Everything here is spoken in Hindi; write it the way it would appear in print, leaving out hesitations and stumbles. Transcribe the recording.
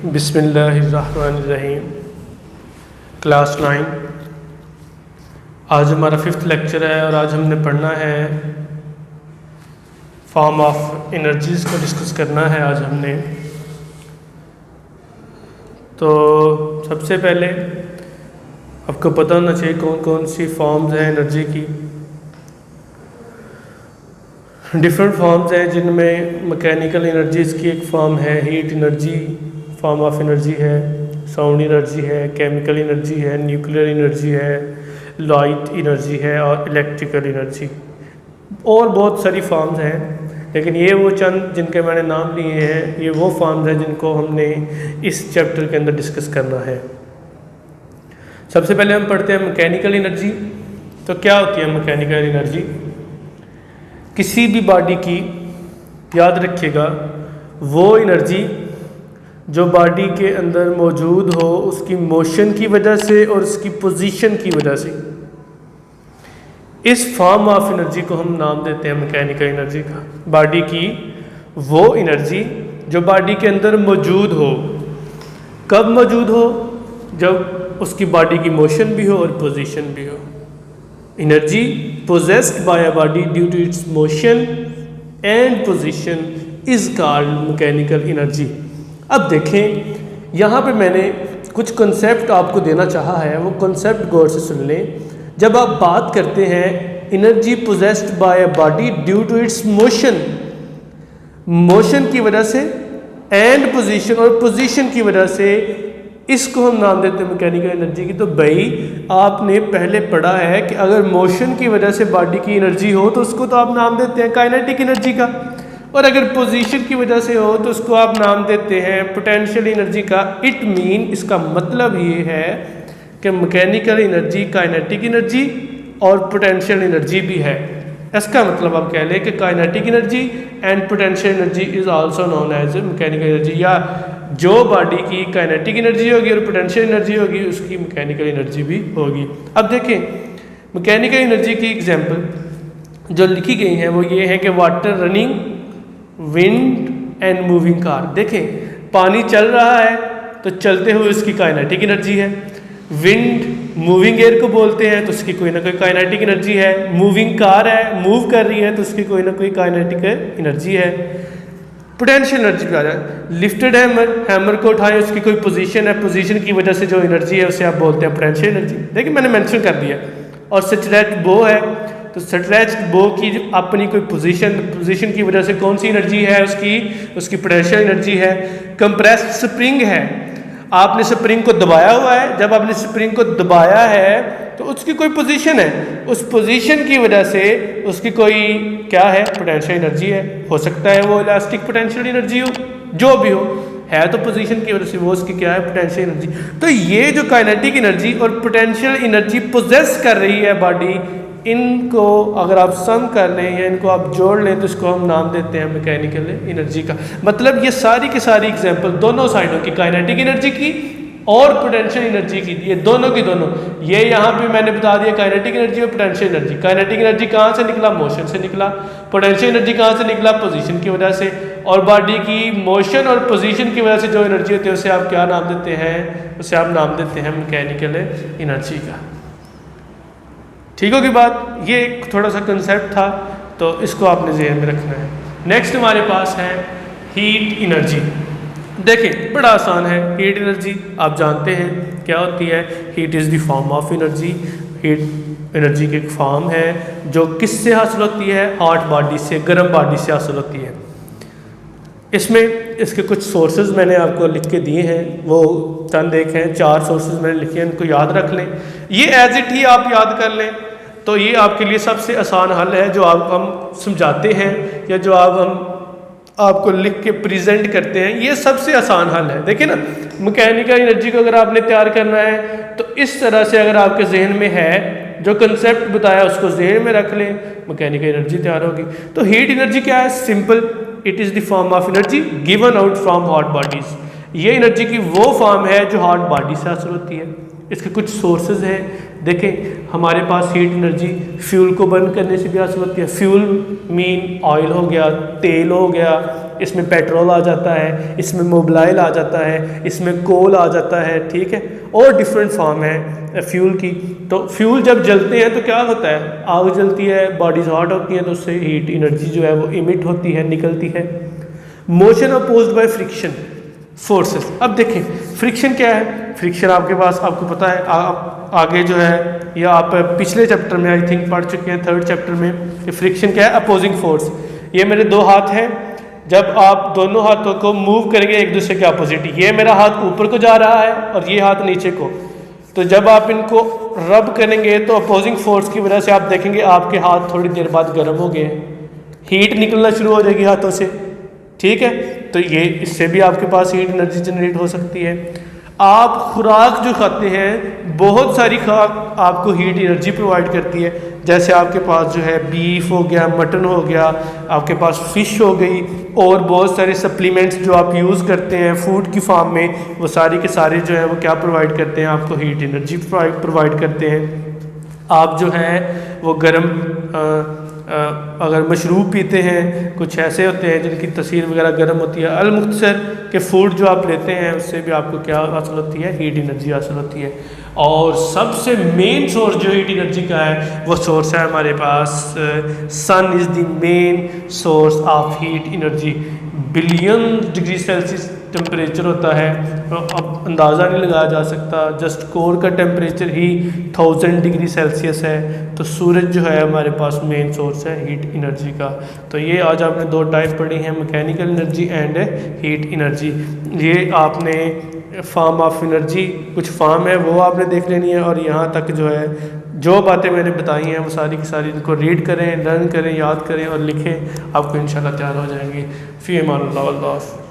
बिस्मिल्लाहिर्रहमानिर्रहीम। क्लास 9। आज हमारा 5th लेक्चर है और आज हमने पढ़ना है फॉर्म ऑफ एनर्जीज़ को डिस्कस करना है आज हमने। तो सबसे पहले आपको पता होना चाहिए कौन कौन सी फॉर्म्स हैं एनर्जी की। डिफरेंट फॉर्म्स हैं जिनमें मैकेनिकल एनर्जीज़ की एक फॉर्म है heat energy, form of energy है, साउंड एनर्जी है, केमिकल एनर्जी है, न्यूक्लियर एनर्जी है, लाइट एनर्जी है और इलेक्ट्रिकल एनर्जी। और बहुत सारी फॉर्म्स हैं, लेकिन ये वो चंद जिनके मैंने नाम लिए हैं, ये वो फॉर्म्स हैं जिनको हमने इस चैप्टर के अंदर डिस्कस करना है। सबसे पहले हम पढ़ते हैं मैकेनिकल एनर्जी। तो क्या होती है मैकेनिकल एनर्जी? किसी भी बॉडी की, याद रखिएगा, वो एनर्जी जो बॉडी के अंदर मौजूद हो उसकी मोशन की वजह से और उसकी पोजीशन की वजह से, इस फॉर्म ऑफ एनर्जी को हम नाम देते हैं मैकेनिकल एनर्जी का। बॉडी की वो एनर्जी जो बॉडी के अंदर मौजूद हो, कब मौजूद हो? जब उसकी बॉडी की मोशन भी हो और पोजीशन भी हो। Energy possessed by a body due to its motion and position is called mechanical energy। अब देखें, यहाँ पे मैंने कुछ कॉन्सेप्ट आपको देना चाहा है, वो कॉन्सेप्ट गौर से सुन लें। जब आप बात करते हैं energy possessed by a body due to its motion, motion की वजह से एंड पोजीशन और पोजीशन की वजह से, इसको हम नाम देते हैं मैकेनिकल एनर्जी की। तो भाई आपने पहले पढ़ा है कि अगर मोशन की वजह से बॉडी की एनर्जी हो तो उसको तो आप नाम देते हैं काइनेटिक एनर्जी का, और अगर पोजीशन की वजह से हो तो उसको आप नाम देते हैं पोटेंशियल एनर्जी का। इट मीन, इसका मतलब ये है कि मैकेनिकल एनर्जी काइनेटिक एनर्जी और पोटेंशियल एनर्जी भी है। इसका मतलब आप कह लें कि kinetic energy and potential energy is also known as mechanical energy, या जो बॉडी की काइनेटिक एनर्जी होगी और पोटेंशियल एनर्जी होगी उसकी मैकेनिकल एनर्जी भी होगी। अब देखें, मैकेनिकल एनर्जी की एग्जांपल जो लिखी गई हैं वो ये है कि water running, wind and moving car. देखें, पानी चल रहा है तो चलते हुए उसकी काइनेटिक एनर्जी है। विंड मूविंग एयर को बोलते हैं तो उसकी कोई ना कोई काइनेटिक एनर्जी है। मूविंग कार है, मूव कर रही है तो उसकी कोई ना कोई काइनेटिक एनर्जी है। पोटेंशियल एनर्जी पे आ जाए, लिफ्टेड हैमर, हैमर को उठाएं, उसकी कोई पोजीशन है, पोजीशन की वजह से जो एनर्जी है उसे आप बोलते हैं पोटेंशियल एनर्जी। देखिए मैंने मेंशन कर दिया। और स्ट्रेच्ड बो है तो स्ट्रेच्ड बो की जो अपनी कोई पोजीशन की वजह से कौन सी एनर्जी है उसकी पोटेंशियल एनर्जी है। कंप्रेस्ड स्प्रिंग है, आपने स्प्रिंग को दबाया हुआ है, जब आपने स्प्रिंग को दबाया है तो उसकी कोई पोजीशन है, उस पोजीशन की वजह से उसकी कोई क्या है, पोटेंशियल एनर्जी है। हो सकता है वो इलास्टिक पोटेंशियल एनर्जी हो, जो भी हो, है तो पोजीशन की वजह से वो उसकी क्या है, पोटेंशियल एनर्जी। तो ये जो काइनेटिक एनर्जी और पोटेंशियल एनर्जी पोजेस कर रही है बॉडी, इनको अगर आप सम कर लें या इनको आप जोड़ लें तो इसको हम नाम देते हैं मैकेनिकल एनर्जी का। मतलब ये सारी की सारी एग्जांपल दोनों साइडों की, काइनेटिक एनर्जी की और पोटेंशियल एनर्जी की, ये दोनों की दोनों। ये यहाँ पे मैंने बता दिया काइनेटिक एनर्जी और पोटेंशियल एनर्जी। काइनेटिक एनर्जी कहाँ से निकला? मोशन से निकला। पोटेंशियल एनर्जी कहाँ से निकला? पोजीशन की वजह से। और बॉडी की मोशन और पोजीशन की वजह से जो एनर्जी होती है उसे आप क्या नाम देते हैं? उसे आप नाम देते हैं मैकेनिकल एनर्जी का। ठीक होगी बात? ये थोड़ा सा कंसेप्ट था तो इसको आपने ज़हन में रखना है। नेक्स्ट हमारे पास है हीट एनर्जी। देखें, बड़ा आसान है। हीट एनर्जी आप जानते हैं क्या होती है। Heat is the form of energy. Heat energy की एक फॉर्म है जो किससे हासिल होती है? हॉट बॉडी से, गर्म बॉडी से हासिल होती है। इसमें इसके कुछ सोर्सेज मैंने आपको लिख के दिए हैं, वो चंद एक हैं, 4 सोर्सेज मैंने लिखे हैं, इनको याद रख लें। ये एज इट ही आप याद कर लें तो ये आपके लिए सबसे आसान हल है। जो आप हम समझाते हैं या जो हम आपको लिख के प्रेजेंट करते हैं, ये सबसे आसान हल है। देखिए ना, मैकेनिकल एनर्जी को अगर आपने तैयार करना है तो इस तरह से अगर आपके जहन में है, जो कंसेप्ट बताया उसको जहन में रख लें, मैकेनिकल एनर्जी तैयार होगी। तो हीट एनर्जी क्या है? Simple, it is the form of energy given out from hot bodies. ये एनर्जी की वो फॉर्म है जो हॉट बॉडी से हासिल होती है। इसके कुछ सोर्सेज हैं। देखें, हमारे पास हीट एनर्जी फ्यूल को बर्न करने से भी हासिल होती है। फ्यूल मीन ऑयल हो गया, तेल हो गया, इसमें पेट्रोल आ जाता है, इसमें मोबिलाइल आ जाता है, इसमें कोल आ जाता है, ठीक है, और डिफरेंट फॉर्म है फ्यूल की। तो फ्यूल जब जलते हैं तो क्या होता है, आग जलती है, बॉडीज हॉट होती हैं, तो उससे हीट एनर्जी जो है वो इमिट होती है, निकलती है। Motion opposed by friction forces. अब देखें फ्रिक्शन क्या है। फ्रिक्शन आपके पास, आपको पता है, आगे जो है, या आप पिछले चैप्टर में आई थिंक पढ़ चुके हैं, 3rd चैप्टर में, कि फ्रिक्शन क्या है, अपोजिंग फोर्स। ये मेरे 2 हाथ हैं, जब आप दोनों हाथों को मूव करेंगे एक दूसरे के अपोजिट, ये मेरा हाथ ऊपर को जा रहा है और ये हाथ नीचे को, तो जब आप इनको रब करेंगे तो अपोजिंग फोर्स की वजह से आप देखेंगे आपके हाथ थोड़ी देर बाद गर्म हो गए, हीट निकलना शुरू हो जाएगी हाथों से, ठीक है। तो ये इससे भी आपके पास हीट एनर्जी जनरेट हो सकती है। आप खुराक जो खाते हैं, बहुत सारी खुराक आपको हीट एनर्जी प्रोवाइड करती है। जैसे आपके पास जो है बीफ हो गया, मटन हो गया, आपके पास फ़िश हो गई, और बहुत सारे सप्लीमेंट्स जो आप यूज़ करते हैं फूड की फॉर्म में, वो सारे के सारे जो है वो क्या प्रोवाइड करते हैं, आपको हीट एनर्जी प्रोवाइड करते हैं। आप जो है वो गर्म अगर मशरूब पीते हैं, कुछ ऐसे होते हैं जिनकी तसीर वगैरह गर्म होती है, अलमुख्तसर के फूड जो आप लेते हैं उससे भी आपको क्या हासिल होती है, हीट एनर्जी हासिल होती है। और सबसे मेन सोर्स जो हीट एनर्जी का है वो सोर्स है हमारे पास sun is the main source of heat energy. Billion degree Celsius temperature होता है, तो अब अंदाज़ा नहीं लगाया जा सकता, जस्ट कोर का टेम्परेचर ही 1000 डिग्री सेल्सियस है। तो सूरज जो है हमारे पास मेन सोर्स है हीट एनर्जी का। तो ये आज आपने 2 टाइप पढ़ी हैं, mechanical energy and heat energy. ये आपने फॉर्म ऑफ एनर्जी कुछ फॉर्म है वो आपने देख लेनी है, और यहाँ तक जो है जो बातें मैंने बताई हैं वो सारी की सारी इनको रीड करें, लर्न करें, याद करें और लिखें, आपको इंशाल्लाह तैयार हो जाएंगी। फ़ी अमान अल्लाह।